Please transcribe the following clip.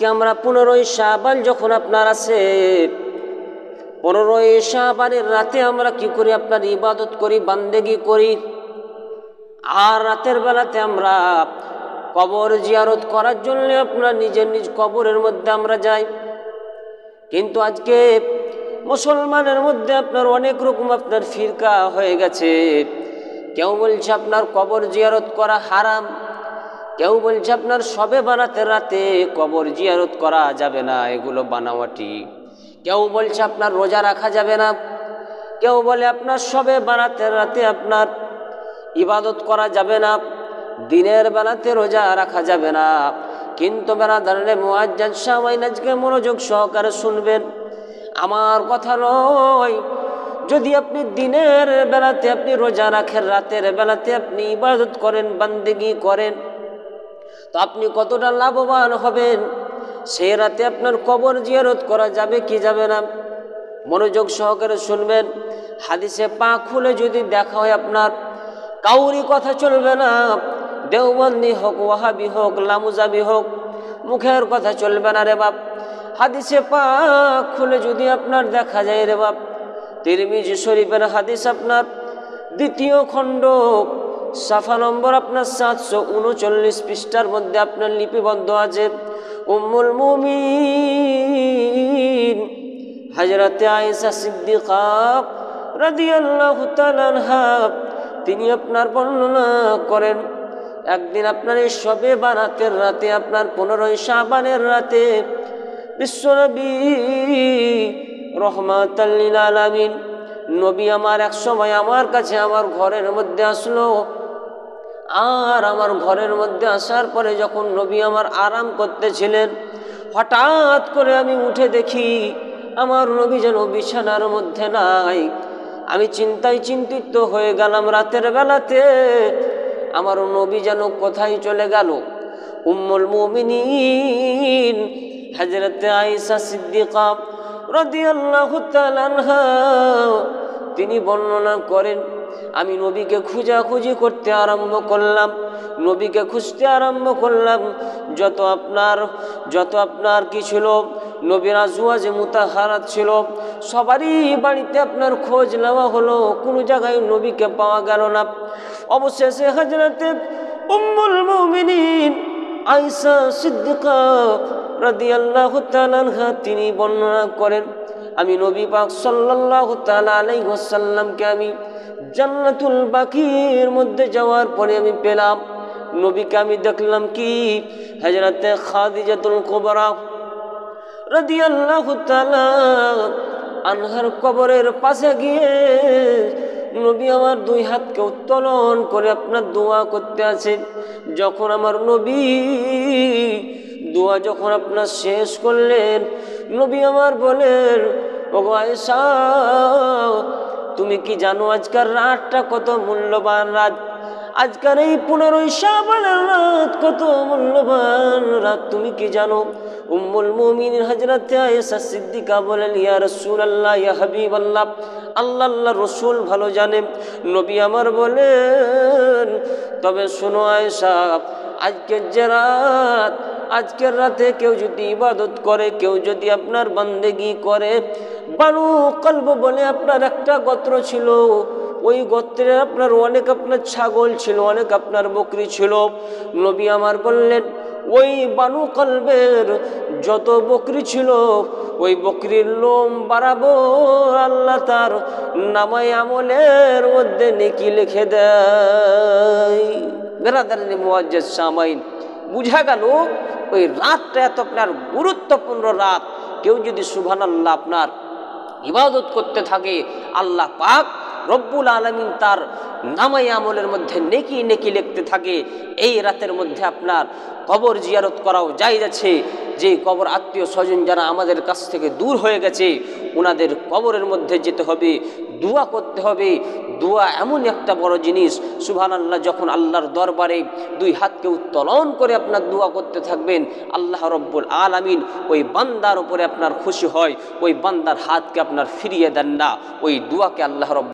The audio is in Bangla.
আজকে আমরা 15ই শাবান যখন আপনার আছে, 15ই শাবানের রাতে আমরা কি করি? আপনার ইবাদত করি, বান্দেগি করি। আর রাতের বেলাতে আমরা কবর জিয়ারত করার জন্য আপনার নিজের নিজ কবরের মধ্যে আমরা যাই। কিন্তু আজকে মুসলমানের মধ্যে আপনার অনেক রকম আপনার ফিরকা হয়ে গেছে। কেউ বলছে আপনার কবর জিয়ারত করা হারাম, কেউ বলছে আপনার শবে বারাতের রাতে কবর জিয়ারত করা যাবে না, এগুলো বানাওয়াটি। কেউ বলছে আপনার রোজা রাখা যাবে না, কেউ বলে আপনার শবে বারাতের রাতে আপনার ইবাদত করা যাবে না, দিনের বেলাতে রোজা রাখা যাবে না। কিন্তু বেরাদারে মুআজ্জাজ সামাইন আজকে মনোযোগ সহকারে শুনবেন, আমার কথা নয়। যদি আপনি দিনের বেলাতে আপনি রোজা রাখেন, রাতের বেলাতে আপনি ইবাদত করেন, বান্দেগি করেন, তো আপনি কতটা লাভবান হবেন। সেই রাতে আপনার কবর জিয়ারত করা যাবে কি যাবে না? মনোযোগ সহকারে শুনবেন। হাদিসে পাক খুলে যদি দেখা হয়, আপনার কাউরি কথা চলবে না, দেওবন্দি হোক, ওয়াহাবি হোক, লামুজাবি হোক, মুখের কথা চলবে না রে বাপ। হাদিসে পাক খুলে যদি আপনার দেখা যায় রে বাপ, তিরমিজি শরীফের হাদিস আপনার 2য় খণ্ড সাফা নম্বর আপনার 739 পৃষ্ঠার মধ্যে আপনার লিপিবদ্ধ আছে। উম্মুল মুমিন হযরতে আয়েশা সিদ্দিকা রাদিয়াল্লাহু তাআলা আনহা তিনি আপনার বর্ণনা করেন, একদিন আপনার এই শবে বারাতের রাতে, আপনার 15ই শাবানের রাতে বিশ্বনবী রহমাতাল লিল আলামিন নবী আমার এক সময় আমার কাছে আমার ঘরের মধ্যে আসলো। আর আমার ঘরের মধ্যে আসার পরে যখন নবী আমার আরাম করতেছিলেন, হঠাৎ করে আমি উঠে দেখি আমার নবী যেন বিছানার মধ্যে নাই। আমি চিন্তায় চিন্তিত হয়ে গেলাম, রাতের বেলাতে আমার নবী যেন কোথায় চলে গেল। উম্মুল মুমিনিন হযরতে আয়েশা সিদ্দিকা রাদিয়াল্লাহু তাআলা আনহা তিনি বর্ণনা করেন, আমি নবীকে খোঁজাখুঁজি করতে আরম্ভ করলাম, নবীকে খুঁজতে আরম্ভ করলাম। যত আপনার কি ছিল, নবীর আজওয়াজে মুতাহহারাত ছিল, সবারই বাড়িতে আপনার খোঁজ নেওয়া হলো, কোনো জায়গায় নবীকে পাওয়া গেল না। অবশেষে হযরতে উম্মুল মুমিনিন আয়েশা সিদ্দিকা রাদিয়াল্লাহু তাআলা আনহা তিনি বর্ণনা করেন, আমি নবী পাক সাল্লাল্লাহু তাআলা আলাইহি ওয়াসাল্লামকে আমি জান্নাতুল বাকির মধ্যে যাওয়ার পরে আমি পেলাম নবীকে। আমি দেখলাম কি হযরতে খাদিজাতুল কুবরা রাদিয়াল্লাহু তাআলা আনহার কবরের পাশে গিয়ে নবী আমার 2 হাতকে উত্তোলন করে আপনার দোয়া করতে আছেন। যখন আমার নবী দোয়া যখন আপনার শেষ করলেন, নবী আমার বলেন, ওগো আয়েশা তুমি কি জানো আজকের রাতটা কত মূল্যবান রাত? আজকের এই 15ই শাবানের রাত কত মূল্যবান রাত তুমি কি জানো? উম্মুল মুমিনিন হযরতে আয়েশা সিদ্দিকা বলেন, ইয়া রাসূলুল্লাহ, ইয়া হাবিবাল্লাহ, আল্লাহর রাসূল ভালো জানেন। নবী আমার বলেন, তবে শোনো আয়েশা, আজকের যে রাত, আজকের রাতে কেউ যদি ইবাদত করে, কেউ যদি আপনার বান্দেগি করে, বানু কলব বলে আপনার একটা গোত্র ছিল, ওই গোত্রে আপনার অনেক আপনার ছাগল ছিল, অনেক আপনার বকরি ছিল। নবী আমার বললেন, ওই বানু কলবের যত বকরি ছিল, ওই বকরির লোম বাড়াবো, আল্লাহ তার নামায়ে আমলের মধ্যে নেকি লিখে দেয়। বেরাদারে মুআজ্জাজ সামাইন, বুঝা গেল ওই রাতটা এত আপনার গুরুত্বপূর্ণ রাত। কেউ যদি সুবহানাল্লাহ আপনার ইবাদত করতে থাকে, আল্লাহ পাক রব্বুল আলামিন তার নামায়ে আমলের মধ্যে নেকি নেকি লিখতে থাকে। এই রাতের মধ্যে আপনার কবর জিয়ারত করাও জায়েজ আছে। যে কবর আত্মীয় স্বজন যারা আমাদের কাছ থেকে দূর হয়ে গেছে, ওনাদের কবরের মধ্যে যেতে হবে, দোয়া করতে হবে। দোয়া এমন একটা বড় জিনিস, সুবহানাল্লাহ, যখন আল্লাহর দরবারে 2 হাতকে উত্তোলন করে আপনার দোয়া করতে থাকবেন, আল্লাহ রব্বুল আলামিন ওই বান্দার উপরে আপনার খুশি হয়, ওই বান্দার হাতকে আপনার ফিরিয়ে দেন না, ওই দোয়াকে আল্লাহ রব্বুল